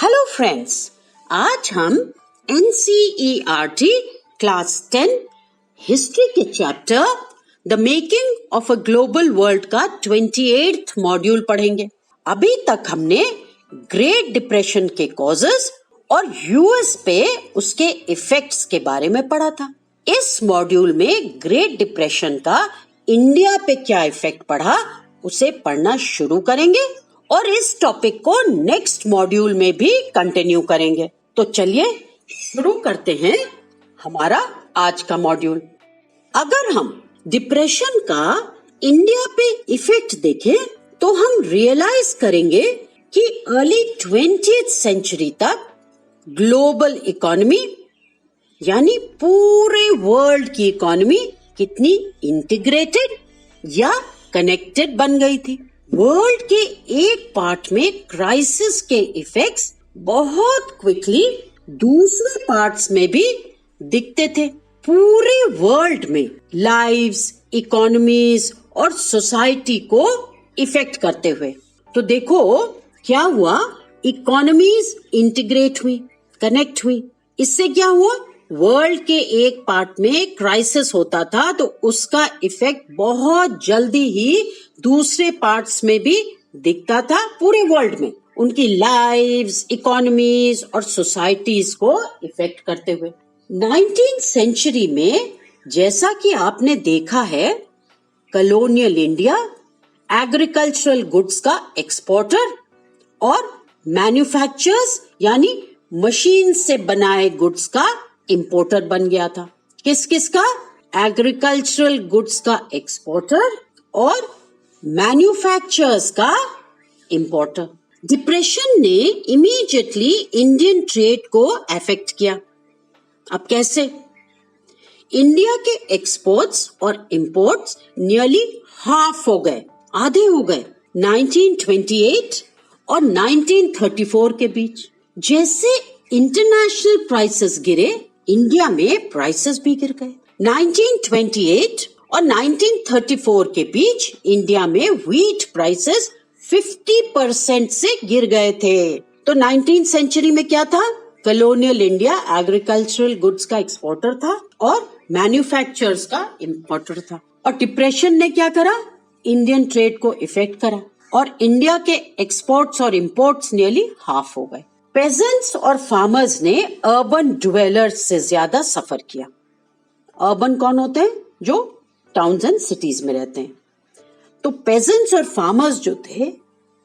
Hello friends, आज हम NCERT class 10 history के chapter the making of a global world का 28th मॉड्यूल पढ़ेंगे। अभी तक हमने ग्रेट डिप्रेशन के कॉजेस और यूएस पे उसके इफेक्ट्स के बारे में पढ़ा था। इस मॉड्यूल में ग्रेट डिप्रेशन का इंडिया पे क्या इफेक्ट पड़ा उसे पढ़ना शुरू करेंगे और इस टॉपिक को नेक्स्ट मॉड्यूल में भी कंटिन्यू करेंगे। तो चलिए शुरू करते हैं हमारा आज का मॉड्यूल। अगर हम डिप्रेशन का इंडिया पे इफेक्ट देखें तो हम रियलाइज करेंगे कि अर्ली 20th सेंचुरी तक ग्लोबल इकोनॉमी यानी पूरे वर्ल्ड की इकोनॉमी कितनी इंटीग्रेटेड या कनेक्टेड बन गई थी। वर्ल्ड के एक पार्ट में क्राइसिस के इफेक्ट्स बहुत क्विकली दूसरे पार्ट्स में भी दिखते थे। पूरे वर्ल्ड में लाइव्स, इकोनॉमीज और सोसाइटी को इफेक्ट करते हुए। तो देखो क्या हुआ, इकोनॉमीज इंटीग्रेट हुई, कनेक्ट हुई। इससे क्या हुआ, वर्ल्ड के एक पार्ट में क्राइसिस होता था तो उसका इफेक्ट बहुत जल्दी ही दूसरे पार्ट्स में भी दिखता था। पूरे वर्ल्ड में उनकी लाइव्स, इकोनॉमीज और सोसाइटीज को इफेक्ट करते हुए 19th सेंचुरी में जैसा कि आपने देखा है, कॉलोनियल इंडिया एग्रीकल्चरल गुड्स का एक्सपोर्टर और मैन्युफैक्चरर्स यानी मशीन से बनाए गुड्स का इंपोर्टर बन गया था। किस किस का? एग्रीकल्चरल गुड्स का एक्सपोर्टर और मैन्युफैक्चरर्स का इंपोर्टर। डिप्रेशन ने इमीडिएटली इंडियन ट्रेड को अफेक्ट किया। अब कैसे? इंडिया के एक्सपोर्ट्स और इंपोर्ट्स नियरली हाफ हो गए, आधे हो गए 1928 और 1934 के बीच। जैसे इंटरनेशनल प्राइसेस गिरे, इंडिया में प्राइसेस भी गिर गए। 1928 और 1934 के बीच इंडिया में व्हीट प्राइसेस 50% से गिर गए थे। तो 19th सेंचुरी में क्या था? कॉलोनियल इंडिया एग्रीकल्चरल गुड्स का एक्सपोर्टर था और मैन्युफैक्चरर्स का इंपोर्टर था। और डिप्रेशन ने क्या करा? इंडियन ट्रेड को इफेक्ट करा और इंडिया के एक्सपोर्ट्स और इंपोर्ट्स नियरली हाफ हो गए। पेजेंट्स और फार्मर्स ने अर्बन ड्वेलर्स से ज्यादा सफर किया। अर्बन कौन होते हैं? जो टाउन्स एंड सिटीज में रहते हैं। तो पेजेंट्स और फार्मर्स जो थे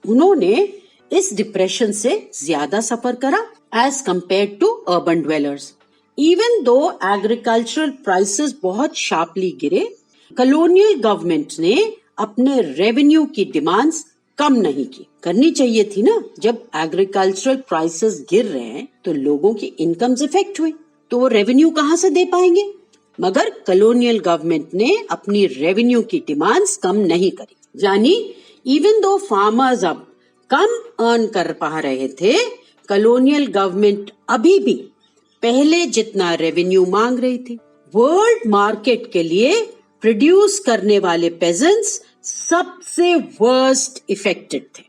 उन्होंने इस डिप्रेशन से ज्यादा सफर करा as compare to urban dwellers. Even though agricultural prices बहुत शार्पली गिरे, कॉलोनियल गवर्नमेंट ने अपने रेवेन्यू की डिमांड्स कम नहीं की। करनी चाहिए थी ना। जब एग्रीकल्चरल प्राइसेस गिर रहे हैं तो लोगों की इनकम्स इफेक्ट हुई, तो वो रेवेन्यू कहाँ से दे पाएंगे? मगर कॉलोनियल गवर्नमेंट ने अपनी रेवेन्यू की डिमांड्स कम नहीं करी। यानी इवन दो फार्मर्स अब कम अर्न कर पा रहे थे, कॉलोनियल गवर्नमेंट अभी भी पहले जितना रेवेन्यू मांग रही थी। वर्ल्ड मार्केट के लिए प्रोड्यूस करने वाले पेजेंट्स सबसे वर्स्ट इफेक्टेड थे।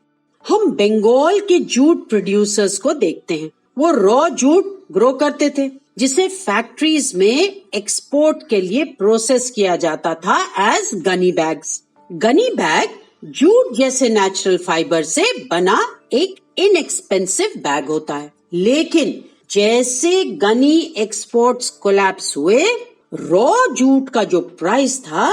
हम बंगाल के जूट प्रोड्यूसर्स को देखते हैं। वो रॉ जूट ग्रो करते थे जिसे फैक्ट्रीज में एक्सपोर्ट के लिए प्रोसेस किया जाता था as gunny bags. Gunny bag jute जैसे नेचुरल फाइबर से बना एक इनएक्सपेंसिव बैग होता है। लेकिन जैसे गनी एक्सपोर्ट्स कोलैप्स हुए, रॉ जूट का जो प्राइस था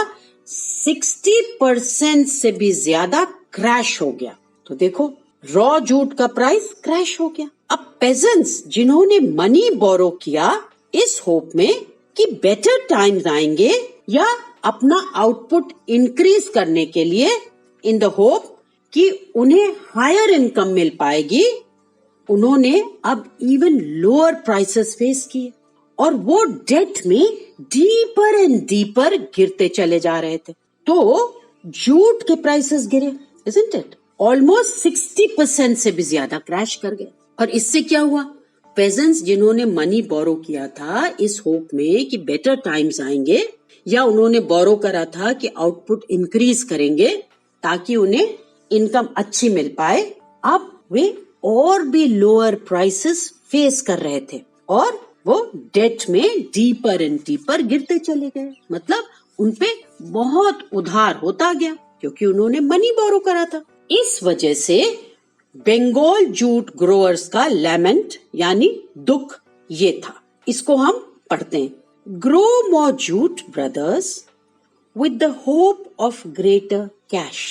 60% से भी ज्यादा क्रैश हो गया। तो देखो, रॉ जूट का प्राइस क्रैश हो गया। अब पेजेंट्स जिन्होंने मनी बोरो किया इस होप में कि बेटर टाइम्स आएंगे या अपना आउटपुट इंक्रीज करने के लिए, इन द होप कि उन्हें हायर इनकम मिल पाएगी, उन्होंने अब इवन लोअर प्राइसेस फेस किए और वो डेट में डीपर एंड डीपर गिरते चले जा रहे थे। तो जूट के प्राइसेस गिरे, isn't it? ऑलमोस्ट 60% से भी ज्यादा क्रैश कर गए। और इससे क्या हुआ? पेजेंट्स जिन्होंने मनी बोरो किया था इस होप में कि बेटर टाइम्स आएंगे या उन्होंने बोरो करा था कि आउटपुट इंक्रीज करेंगे ताकि उन्हें इनकम अच्छी मिल पाए, अब वे और भी लोअर प्राइसेस फेस कर रहे थे और वो डेट में डीपर एंड डीपर गिरते चले गए। मतलब उनपे बहुत उधार होता गया क्योंकि उन्होंने मनी बोरो करा था। इस वजह से बंगाल जूट ग्रोअर्स का लैमेंट यानी दुख ये था। इसको हम पढ़ते हैं। Grow more jute brothers with the hope of greater cash.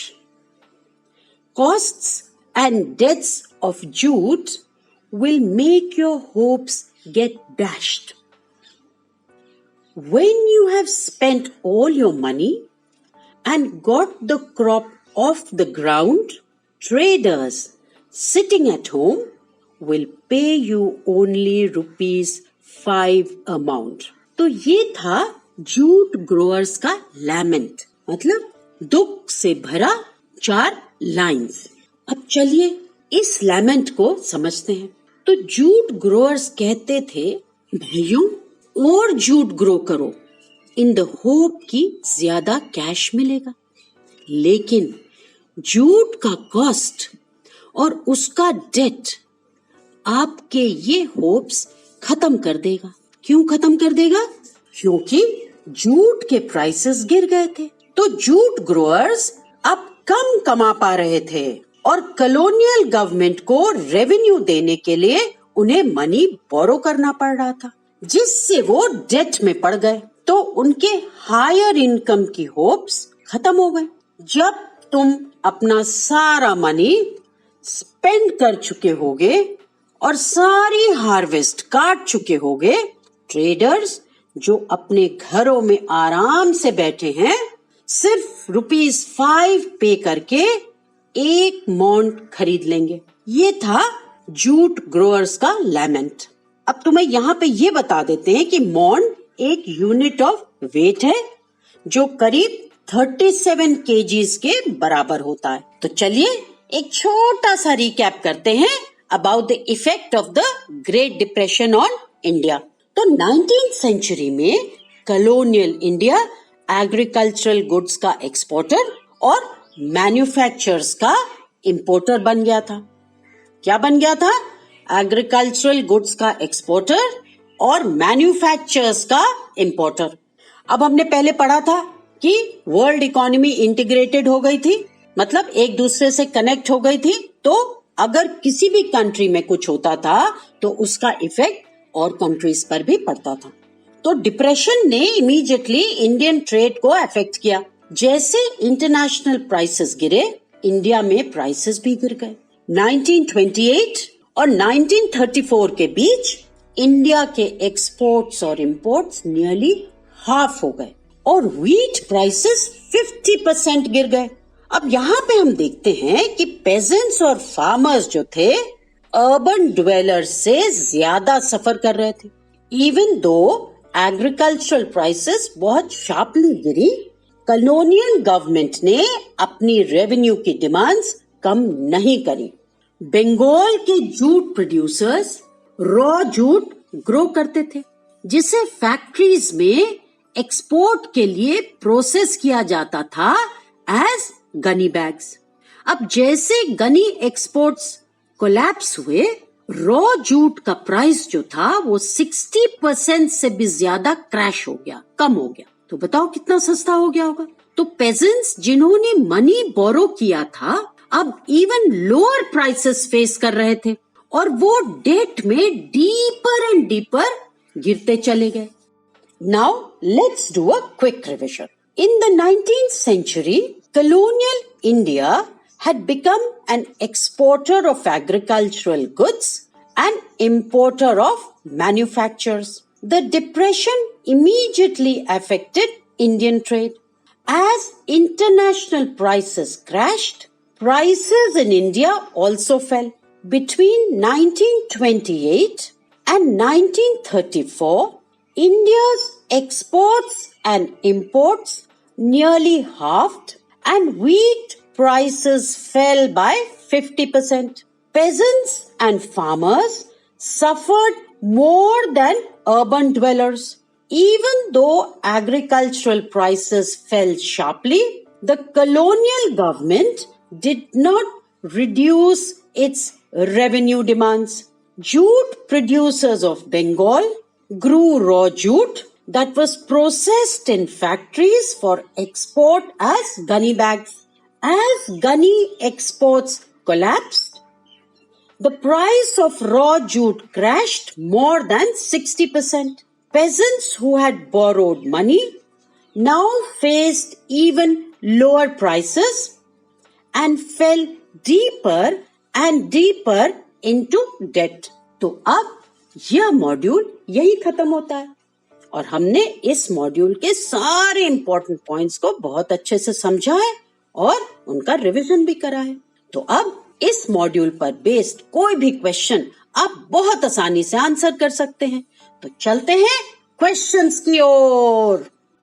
Costs and debts of jute will make your hopes get dashed. When you have spent all your money and got the crop off the ground, traders sitting at home will pay you only ₹5 amount. तो ये था jute growers का lament, मतलब दुख से भरा 4 lines. अब चलिए इस लैमेंट को समझते हैं। तो जूट ग्रोअर्स कहते थे, भाइयों और जूट ग्रो करो इन द होप कि ज्यादा कैश मिलेगा, लेकिन जूट का कॉस्ट और उसका डेट आपके ये होप्स खत्म कर देगा। क्यों खत्म कर देगा? क्योंकि जूट के प्राइसेस गिर गए थे। तो जूट ग्रोअर्स अब कम कमा पा रहे थे और कॉलोनियल गवर्नमेंट को रेवेन्यू देने के लिए उन्हें मनी बोरो करना पड़ रहा था, जिससे वो डेट में पड़ गए। तो उनके हायर इनकम की होप्स खत्म हो गए। जब तुम अपना सारा मनी स्पेंड कर चुके होगे और सारी हार्वेस्ट काट चुके होगे, ट्रेडर्स जो अपने घरों में आराम से बैठे हैं, सिर्फ ₹5 पे करके 1 मॉन्ट खरीद लेंगे। ये था जूट ग्रोअर्स का लैमेंट। अब तुम्हें यहाँ पे ये बता देते हैं कि मॉन्ट एक यूनिट ऑफ वेट है जो करीब 37 kgs के बराबर होता है। तो चलिए एक छोटा सा रिकैप करते हैं about the effect of the great depression on India. तो 19th सेंचुरी में कॉलोनियल इंडिया एग्रीकल्चरल गुड्स का एक्सपोर्टर और मैन्युफैक्चरर्स का इंपोर्टर बन गया था। क्या बन गया था? एग्रीकल्चरल गुड्स का एक्सपोर्टर और मैन्युफैक्चरर्स का इंपोर्टर। अब हमने पहले पढ़ा था कि वर्ल्ड इकोनॉमी इंटीग्रेटेड हो गई थी, मतलब एक दूसरे से कनेक्ट हो गई थी। तो अगर किसी भी कंट्री में कुछ होता था तो उसका इफेक्ट और कंट्रीज पर भी पड़ता था। तो डिप्रेशन ने इमीडिएटली इंडियन ट्रेड को अफेक्ट किया। जैसे इंटरनेशनल प्राइसेस गिरे, इंडिया में प्राइसेस भी गिर गए। 1928 और 1934 के बीच इंडिया के एक्सपोर्ट्स और इंपोर्ट्स नियरली हाफ हो गए और व्हीट प्राइसेस 50% गिर गए। अब यहाँ पे हम देखते हैं कि पेजेंट्स और फार्मर्स जो थे अर्बन ड्वेलर्स से ज्यादा सफर कर रहे थे। इवन दो एग्रीकल्चरल प्राइसेस बहुत शार्पली गिरी, कॉलोनियल गवर्नमेंट ने अपनी रेवेन्यू की डिमांड्स कम नहीं करी। बंगाल के jute producers raw jute grow करते थे, जिसे फैक्ट्रीज में एक्सपोर्ट के लिए प्रोसेस किया जाता था एज गनी बैग्स। अब जैसे गनी एक्सपोर्ट्स कोलैप्स हुए, रॉ जूट का प्राइस जो था वो 60% से भी ज्यादा क्रैश हो गया, कम हो गया। तो बताओ कितना सस्ता हो गया होगा। तो पेजेंट्स जिन्होंने मनी बोरो किया था, अब इवन लोअर प्राइसेस फेस कर रहे थे और वो डेट में डीपर एंड डीपर गिरते चले गए। Now let's do a quick revision. In the 19th century, colonial India had become an exporter of agricultural goods and importer of manufactures. The depression immediately affected Indian trade. As international prices crashed, prices in India also fell. Between 1928 and 1934, India's exports and imports nearly halved and wheat prices fell by 50%. Peasants and farmers suffered more than urban dwellers. Even though agricultural prices fell sharply, the colonial government did not reduce its revenue demands. Jute producers of Bengal grew raw jute that was processed in factories for export as gunny bags. As gunny exports collapsed, the price of raw jute crashed more than 60%. Peasants who had borrowed money now faced even lower prices and fell deeper and deeper into debt. तो अब यह module यही खत्म होता है और हमने इस मॉड्यूल के सारे इंपॉर्टेंट पॉइंट्स को बहुत अच्छे से समझा है और उनका रिवीजन भी करा है। तो अब इस मॉड्यूल पर बेस्ड कोई भी क्वेश्चन आप बहुत आसानी से आंसर कर सकते हैं। तो चलते हैं क्वेश्चंस की ओर।